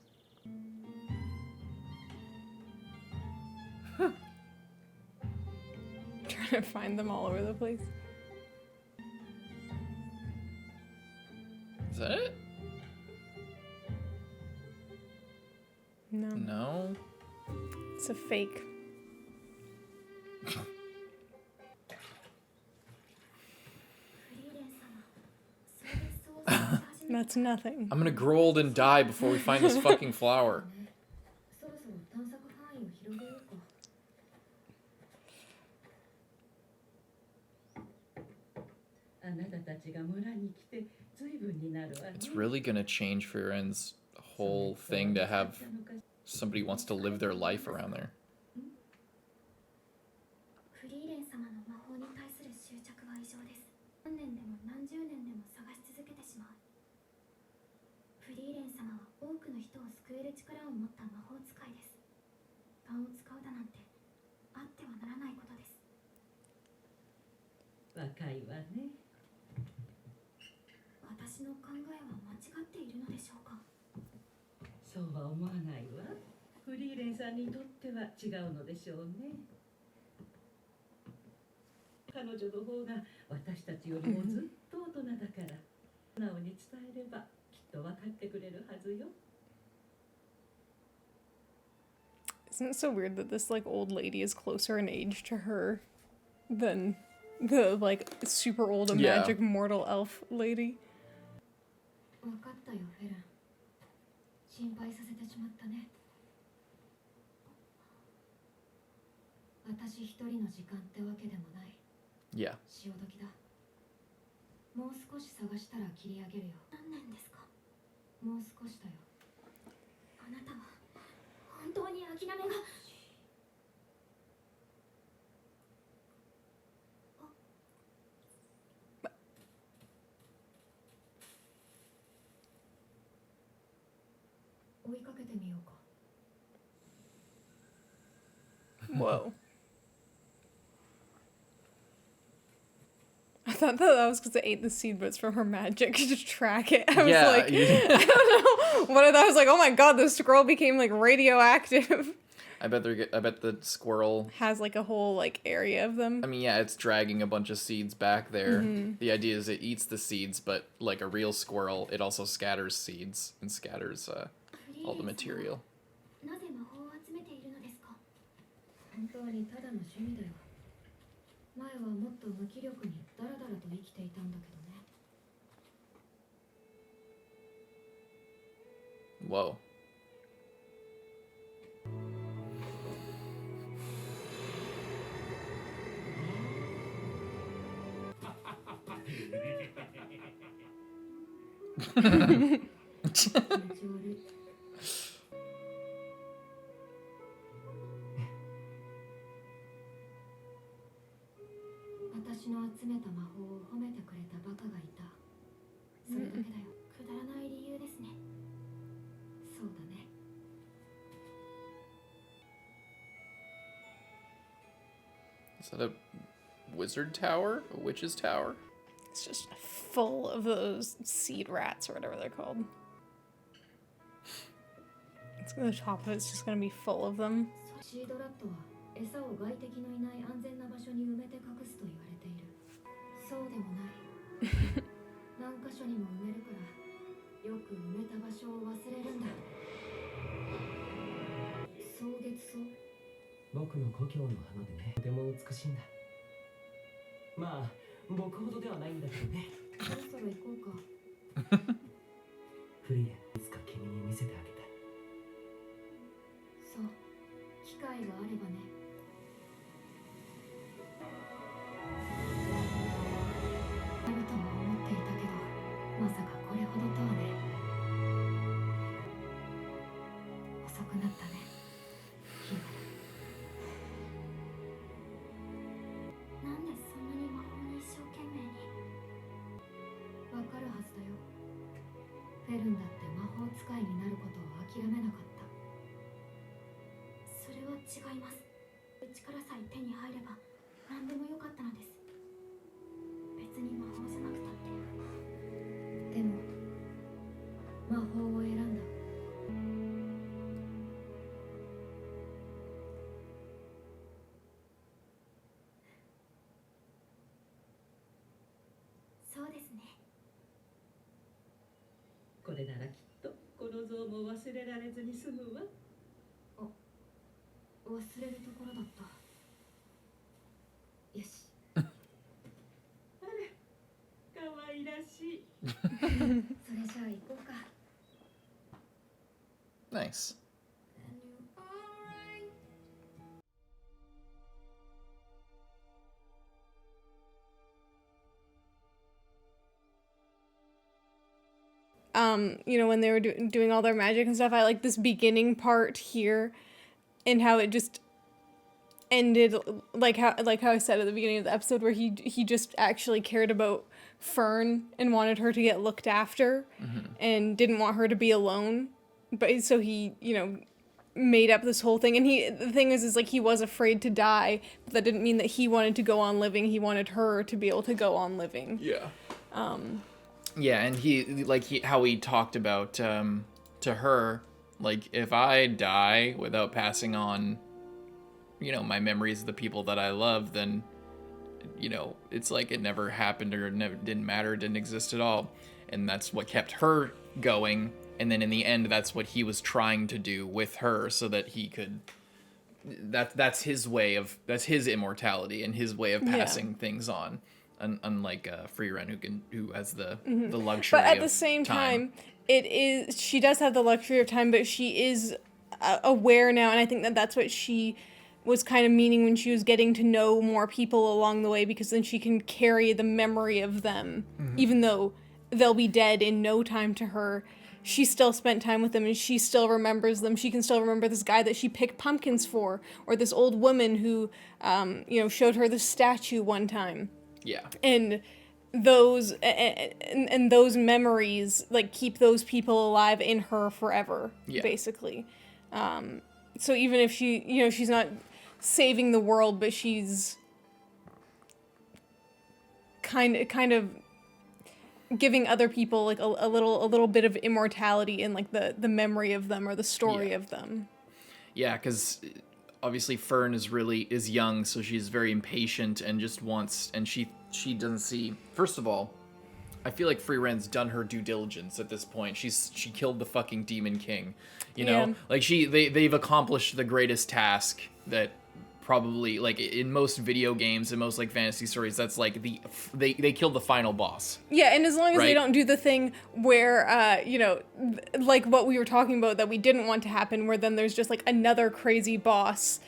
[SPEAKER 2] Trying to find them all over the place.
[SPEAKER 1] Is that it?
[SPEAKER 2] No.
[SPEAKER 1] No.
[SPEAKER 2] It's a fake. That's nothing.
[SPEAKER 1] I'm gonna grow old and die before we find this fucking flower.
[SPEAKER 4] そろそろ探索範囲を広げようか。
[SPEAKER 6] あなたたちが村に来て随分になるわね。
[SPEAKER 1] It's really gonna change Frieren's whole thing to have somebody who wants to live their life around there.
[SPEAKER 5] フリーレン様の魔法に対する執着は異常です。何年でも何十年でも探し続けてしまう。フリーレン様は多くの人を救える力を持った魔法使いです。勘を使うだなんてあってはならないことです。
[SPEAKER 6] 若いわね。
[SPEAKER 5] 私の考えは間違っているのでしょうか？
[SPEAKER 6] そうは思わないわ。フリーレンさんにとっては違うのでしょうね。彼女の方が私たちよりもずっと大人だから、素直に伝えればきっと分かってくれるはずよ。
[SPEAKER 2] Isn't it so weird that this like old lady is closer in age to her than the like super old
[SPEAKER 1] Yeah.
[SPEAKER 2] magic mortal elf lady?
[SPEAKER 4] 分かったよ、フェラン。心配させてしまったね。私一人の時間ってわけでもない。
[SPEAKER 1] Yeah.
[SPEAKER 4] 潮時だ。もう少し探したら切り上げるよ。
[SPEAKER 5] 何年ですか？
[SPEAKER 4] もう少しだよ。
[SPEAKER 5] あなたは本当に諦めが。
[SPEAKER 4] 追いかけてみようか。
[SPEAKER 2] Whoa. I thought that was because it ate the seed, but it's from her magic to track it. I was
[SPEAKER 1] Yeah,
[SPEAKER 2] like,
[SPEAKER 1] you-
[SPEAKER 2] I don't know. What I thought, I was like, oh my god, the scroll became like radioactive.
[SPEAKER 1] I bet the squirrel.
[SPEAKER 2] Has like a whole like area of them.
[SPEAKER 1] I mean, yeah, it's dragging a bunch of seeds back there. The idea is it eats the seeds, but like a real squirrel, it also scatters seeds and scatters all the material.
[SPEAKER 5] なぜ魔法を集めているのですか？
[SPEAKER 4] 本当にただの趣味だよ。前はもっと無気力にダラダラと生きていたんだけどね。
[SPEAKER 1] Whoa. Is that a wizard tower? A witch's tower?
[SPEAKER 2] It's just full of those seed rats or whatever they're called. It's the top of it's just gonna be full of them.
[SPEAKER 4] シードラットは餌を外敵のいない安全な場所に埋めて隠すと言われている。そうでもない。何箇所にも埋めるから、よく埋めた場所を忘れるんだ。草月草。
[SPEAKER 3] 僕の故郷の花でね、とても美しいんだ。まあ、僕ほどではないんだけどね。
[SPEAKER 4] そろそろ行こうか。
[SPEAKER 3] フリーレン、いつか君に見せてあげたい。
[SPEAKER 4] そう、機会があればね。あるとも思っていたけど、まさかこれほどとはね。遅くなったね、ヒメル。
[SPEAKER 5] なんでそんなに魔法に一生懸命に。
[SPEAKER 4] わかるはずだよ。フェルンだって魔法使いになることを諦めなかった。
[SPEAKER 5] それは違います。力さえ手に入れば何でもよかったのです。別に魔法じゃなくたって。
[SPEAKER 4] でも魔法を選んだ。
[SPEAKER 5] そうですね。
[SPEAKER 6] これならきっとこの像も忘れられずに済むわ。
[SPEAKER 4] 忘れるところだった。よし。
[SPEAKER 6] あら、可愛らしい。
[SPEAKER 4] それじゃあ行こうか。
[SPEAKER 1] Nice.
[SPEAKER 2] You know, when they were doing all their magic and stuff, I like this beginning part here and how it just ended like how I said at the beginning of the episode, where he just actually cared about Fern and wanted her to get looked after and didn't want her to be alone. But so he, you know, made up this whole thing, and the thing is like he was afraid to die, but that didn't mean that he wanted to go on living. He wanted her to be able to go on living.
[SPEAKER 1] Yeah. Yeah, and how he talked about to her, like, if I die without passing on, you know, my memories of the people that I love, then, you know, it's like it never happened, or it didn't matter, didn't exist at all. And that's what kept her going. And then in the end, that's what he was trying to do with her, so that he could. That's his way of. That's his immortality and his way of passing things on. Unlike Frieren, who has the luxury.
[SPEAKER 2] But at the same time, she does have the luxury of time, but she is aware now, and I think that's what she was kind of meaning when she was getting to know more people along the way, because then she can carry the memory of them, even though they'll be dead in no time to her. She still spent time with them, and she still remembers them. She can still remember this guy that she picked pumpkins for, or this old woman who, you know, showed her the statue one time.
[SPEAKER 1] Yeah.
[SPEAKER 2] And those and those memories, like, keep those people alive in her forever, basically. So even if she, you know, she's not saving the world, but she's kind of giving other people like a little bit of immortality in like the memory of them or the story of them.
[SPEAKER 1] Yeah, because obviously Fern is young, so she's very impatient and just wants, and she doesn't see. First of all, I feel like Frieren's done her due diligence at this point. She killed the fucking Demon King, you know. Like they've accomplished the greatest task that probably like in most video games and most like fantasy stories, that's like they kill the final boss.
[SPEAKER 2] Yeah, and as long as they
[SPEAKER 1] Right?
[SPEAKER 2] don't do the thing where, like what we were talking about that we didn't want to happen, where then there's just like another crazy boss,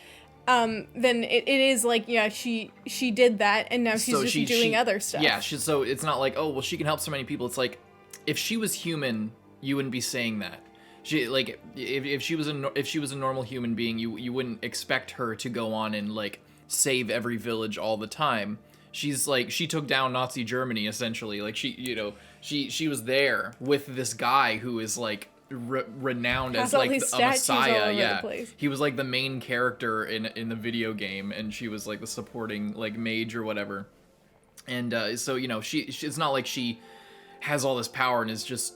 [SPEAKER 2] then it is like, yeah, she did that, and now she's just doing other stuff.
[SPEAKER 1] Yeah, so it's not like, oh, well, she can help so many people. It's like, if she was human, you wouldn't be saying that. She like if she was a normal human being, you wouldn't expect her to go on and like save every village all the time. She's like, she took down Nazi Germany essentially. Like she was there with this guy who is like renowned as like a messiah. Yeah, he was like the main character in the video game, and she was like the supporting like mage or whatever. And so it's not like she has all this power and is just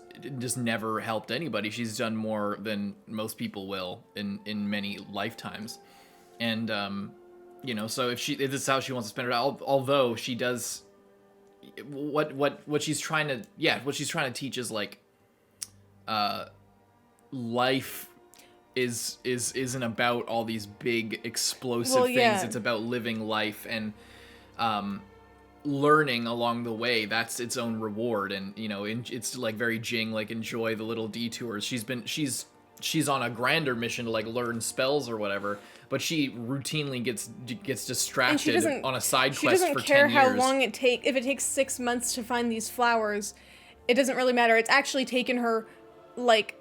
[SPEAKER 1] never helped anybody. She's done more than most people will in many lifetimes. And so if this is how she wants to spend it out, although she does what she's trying to teach is like life isn't about all these big explosive things. It's about living life and learning along the way. That's its own reward. And it's like very Jing, like enjoy the little detours. She's on a grander mission to like learn spells or whatever, but she routinely gets distracted on a side quest for 10 years. She doesn't care how long it takes. If it takes 6 months to find these flowers, it doesn't really matter. It's actually taken her like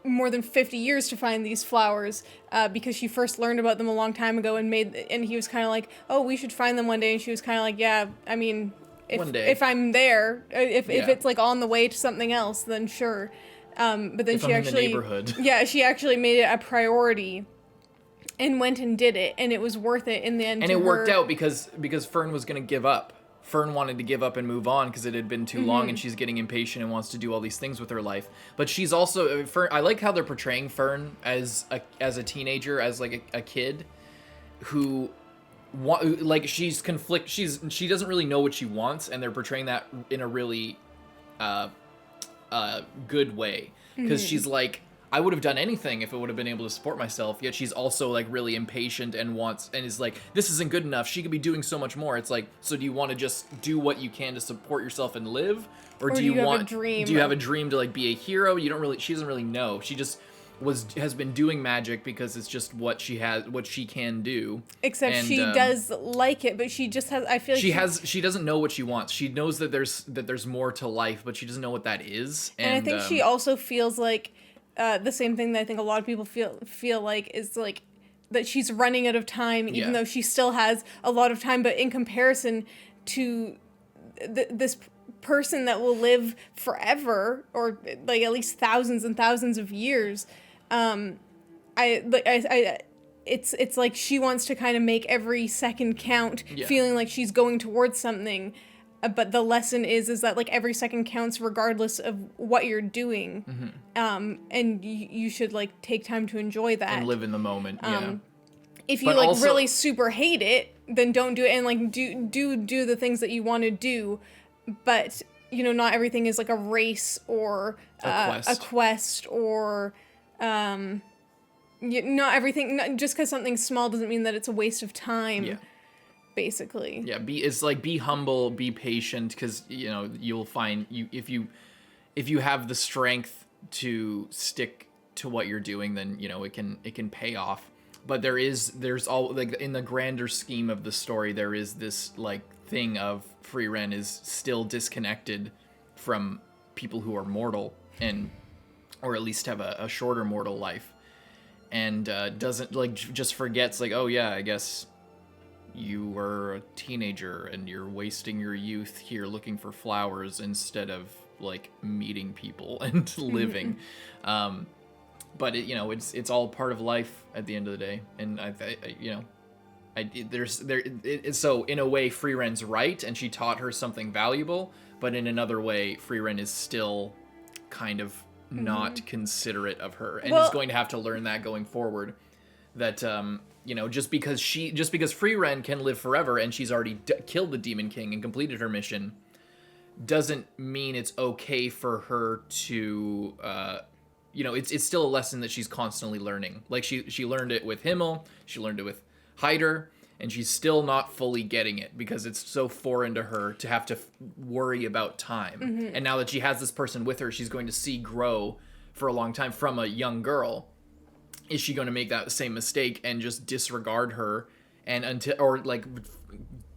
[SPEAKER 1] more than 50 years to find these flowers, because she first learned about them a long time ago, and he was kind of like, oh, we should find them one day, and she was kind of like, yeah, I mean, if I'm there, if it's like on the way to something else, then sure. But then she actually made it a priority and went and did it, and it was worth it in the end. And it worked out because Fern was going to give up. Fern wanted to give up and move on because it had been too long, and she's getting impatient and wants to do all these things with her life. But she's also Fern. I like how they're portraying Fern as a teenager, as like a kid who she doesn't really know what she wants, and they're portraying that in a really good way, because she's like, I would have done anything if it would have been able to support myself, yet she's also like really impatient and is like, this isn't good enough, she could be doing so much more. It's like, so do you want to just do what you can to support yourself and live, or do you have a dream to like be a hero? She doesn't really know. She just has been doing magic because it's just what she can do. Except she does like it, but she just has, I feel like she doesn't know what she wants. She knows that there's more to life, but she doesn't know what that is. And I think she also feels like the same thing that I think a lot of people feel like is like that she's running out of time, even though she still has a lot of time. But in comparison to this person that will live forever, or like at least thousands and thousands of years, it's like she wants to kind of make every second count, feeling like she's going towards something. But the lesson is that like every second counts regardless of what you're doing, and you should like take time to enjoy that and live in the moment. If you like really super hate it, then don't do it, and like do the things that you want to do. But not everything is like a race or a quest or not everything. Just because something's small doesn't mean that it's a waste of time. Yeah. Basically. Yeah, be humble, be patient, because you'll find if you have the strength to stick to what you're doing, then it can pay off. But there's all like in the grander scheme of the story, there is this like thing of Frieren is still disconnected from people who are mortal, or at least have a shorter mortal life, and doesn't like just forgets like, oh yeah, I guess you were a teenager and you're wasting your youth here looking for flowers instead of like meeting people and living. But it's all part of life at the end of the day. And so in a way Frieren's right, and she taught her something valuable, but in another way Frieren is still kind of not considerate of her, and is going to have to learn that going forward, that just because Frieren can live forever and she's already killed the Demon King and completed her mission, doesn't mean it's okay for her to, it's still a lesson that she's constantly learning. Like she learned it with Himmel, she learned it with Heiter, and she's still not fully getting it because it's so foreign to her to have to worry about time. And now that she has this person with her, she's going to see grow for a long time from a young girl. Is she going to make that same mistake and just disregard her and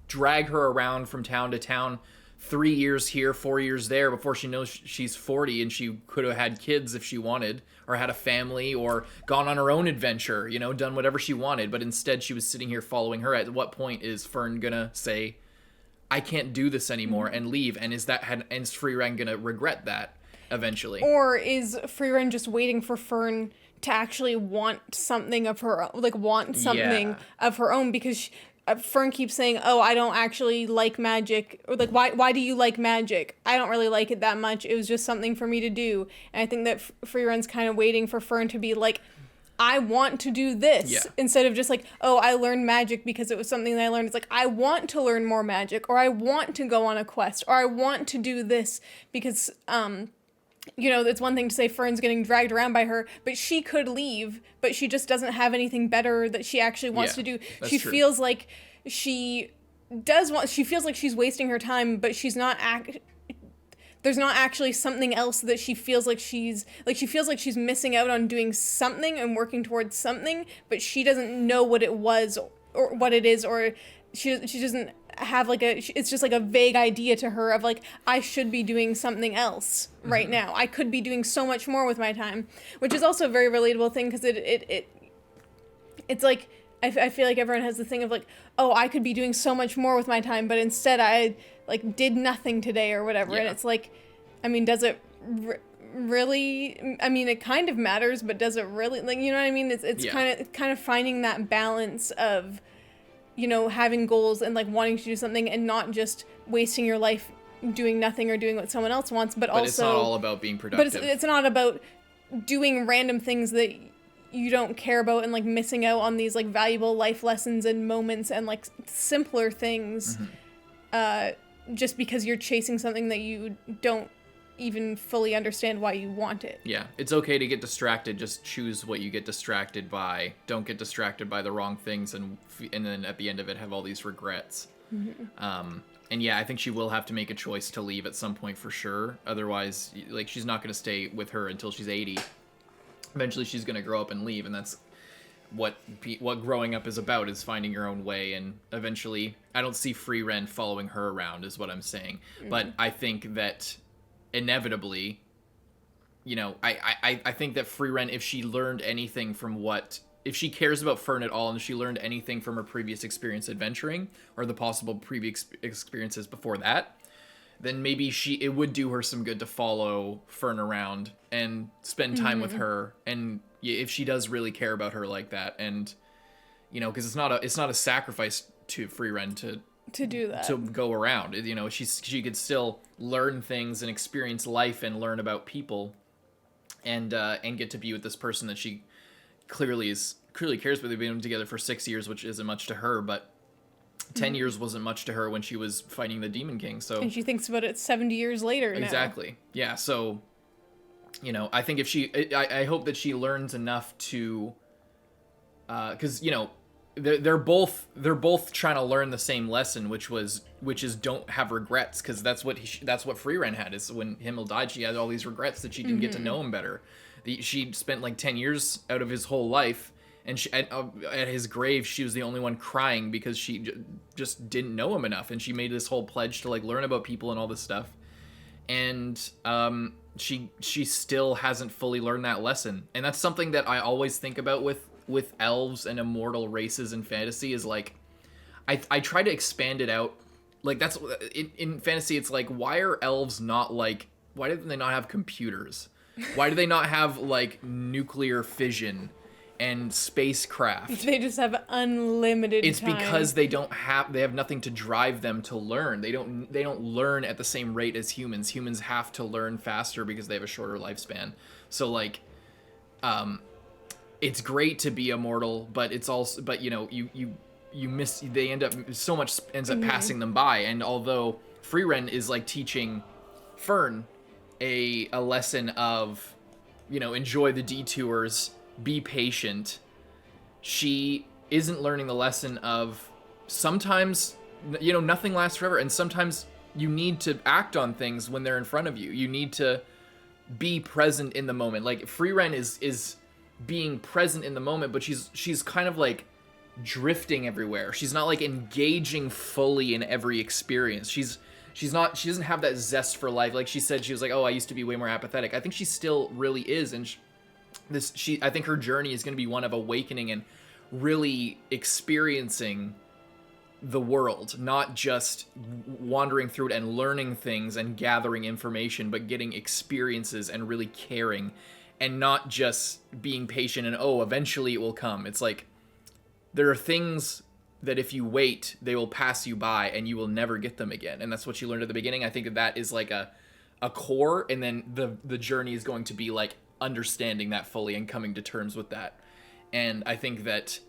[SPEAKER 1] drag her around from town to town, 3 years here, 4 years there, before she knows she's 40 and she could have had kids if she wanted, or had a family, or gone on her own adventure, done whatever she wanted, but instead she was sitting here following her? At what point is Fern gonna say, I can't do this anymore, and leave? And is Frieren gonna regret that eventually?
[SPEAKER 2] Or is Frieren just waiting for Fern to actually want something of her own, of her own, because Fern keeps saying, oh, I don't actually like magic, or why do you like magic? I don't really like it that much. It was just something for me to do. And I think that Frieren's kind of waiting for Fern to be like, I want to do this, instead of just like, oh, I learned magic because it was something that I learned. It's like, I want to learn more magic, or I want to go on a quest, or I want to do this because, it's one thing to say Fern's getting dragged around by her, but she could leave, but she just doesn't have anything better that she actually wants to do. She
[SPEAKER 1] true.
[SPEAKER 2] Feels like she feels like she's wasting her time, but she's not there's not actually something else that she feels like she's missing out on doing something and working towards something, but she doesn't know what it was or what it is, or she doesn't have it's just like a vague idea to her of like, I should be doing something else right now. I could be doing so much more with my time, which is also a very relatable thing, because it's like, I feel like everyone has the thing of like, oh, I could be doing so much more with my time, but instead I did nothing today or whatever. And it's like, I mean, does it really, I mean, it kind of matters, but does it really, you know what I mean? It's kind of finding that balance of, having goals and wanting to do something, and not just wasting your life doing nothing or doing what someone else wants, but also,
[SPEAKER 1] it's not all about being productive.
[SPEAKER 2] But it's not about doing random things that you don't care about and missing out on these valuable life lessons and moments and simpler things, just because you're chasing something that you don't even fully understand why you want it.
[SPEAKER 1] Yeah, it's okay to get distracted. Just choose what you get distracted by. Don't get distracted by the wrong things, and then at the end of it have all these regrets. And yeah, I think she will have to make a choice to leave at some point for sure. Otherwise, she's not going to stay with her until she's 80. Eventually, she's going to grow up and leave, and that's what growing up is about, is finding your own way. And eventually, I don't see Frieren following her around, is what I'm saying. But I think that inevitably, I think that Frieren, if she learned anything from if she cares about Fern at all, and if she learned anything from her previous experience adventuring, or the possible previous experiences before that, then maybe it would do her some good to follow Fern around and spend time with her. And if she does really care about her like that, and because it's not a sacrifice to Frieren to do that, to go around. She could still learn things and experience life and learn about people, and get to be with this person that she clearly cares about. They've been together for 6 years, which isn't much to her, but 10 years wasn't much to her when she was fighting the Demon King. So, and
[SPEAKER 2] she thinks about it 70 years later now.
[SPEAKER 1] Exactly. Yeah. So, I think I hope that she learns enough to, because they're both trying to learn the same lesson, which is don't have regrets, because that's what Frieren had. Is when Himmel died, she had all these regrets that she didn't get to know him better. She spent 10 years out of his whole life, and at his grave, she was the only one crying because she just didn't know him enough, and she made this whole pledge to learn about people and all this stuff, and she still hasn't fully learned that lesson. And that's something that I always think about with elves and immortal races in fantasy, is I try to expand it out. That's in fantasy, it's why are elves not why do they not have computers? Why do they not have nuclear fission and spacecraft?
[SPEAKER 2] They just have unlimited
[SPEAKER 1] It's
[SPEAKER 2] time.
[SPEAKER 1] because they have nothing to drive them to learn. They don't learn at the same rate as humans. Humans have to learn faster because they have a shorter lifespan. So it's great to be immortal, but it's also, you miss, they end up, so much ends up passing them by. And although Frieren is teaching Fern a lesson of, enjoy the detours, be patient, she isn't learning the lesson of sometimes, nothing lasts forever, and sometimes you need to act on things when they're in front of you. You need to be present in the moment. Like, Frieren is being present in the moment, but she's kind of like drifting everywhere. She's not like engaging fully in every experience. She doesn't have that zest for life. Like she said, she was like, oh, I used to be way more apathetic. I think she still really is, and I think her journey is going to be one of awakening and really experiencing the world, not just wandering through it and learning things and gathering information, but getting experiences and really caring, and not just being patient and, oh, eventually it will come. It's like, there are things that if you wait, they will pass you by and you will never get them again. And that's what you learned at the beginning. I think that is like a core, and then the journey is going to be like understanding that fully and coming to terms with that. And I think that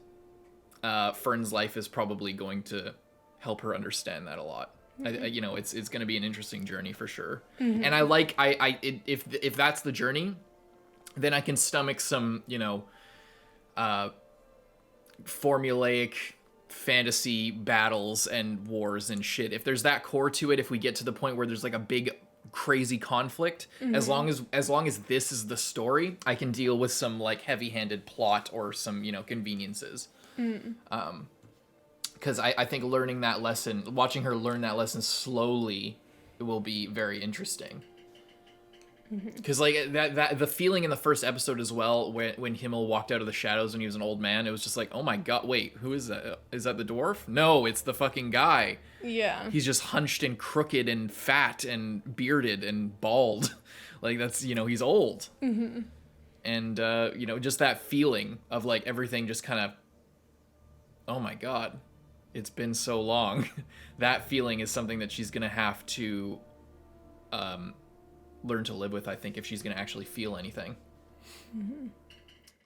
[SPEAKER 1] Fern's life is probably going to help her understand that a lot. Mm-hmm. It's going to be an interesting journey for sure. Mm-hmm. And I like, if that's the journey, then I can stomach some, formulaic fantasy battles and wars and shit. If there's that core to it, if we get to the point where there's like a big crazy conflict, mm-hmm. as long as this is the story, I can deal with some like heavy-handed plot or some, conveniences. Mm. Because I think watching her learn that lesson slowly, it will be very interesting. Because like that the feeling in the first episode as well, when Himmel walked out of the shadows when he was an old man, it was just like, oh my god, wait, who is that? Is that the dwarf? No, it's the fucking guy. Yeah. He's just hunched and crooked and fat and bearded and bald. Like that's, he's old. Mm-hmm. And just that feeling of like everything just kind of, oh my god, it's been so long. That feeling is something that she's gonna have to learn to live with, I think, if she's going to actually feel anything. Mm-hmm.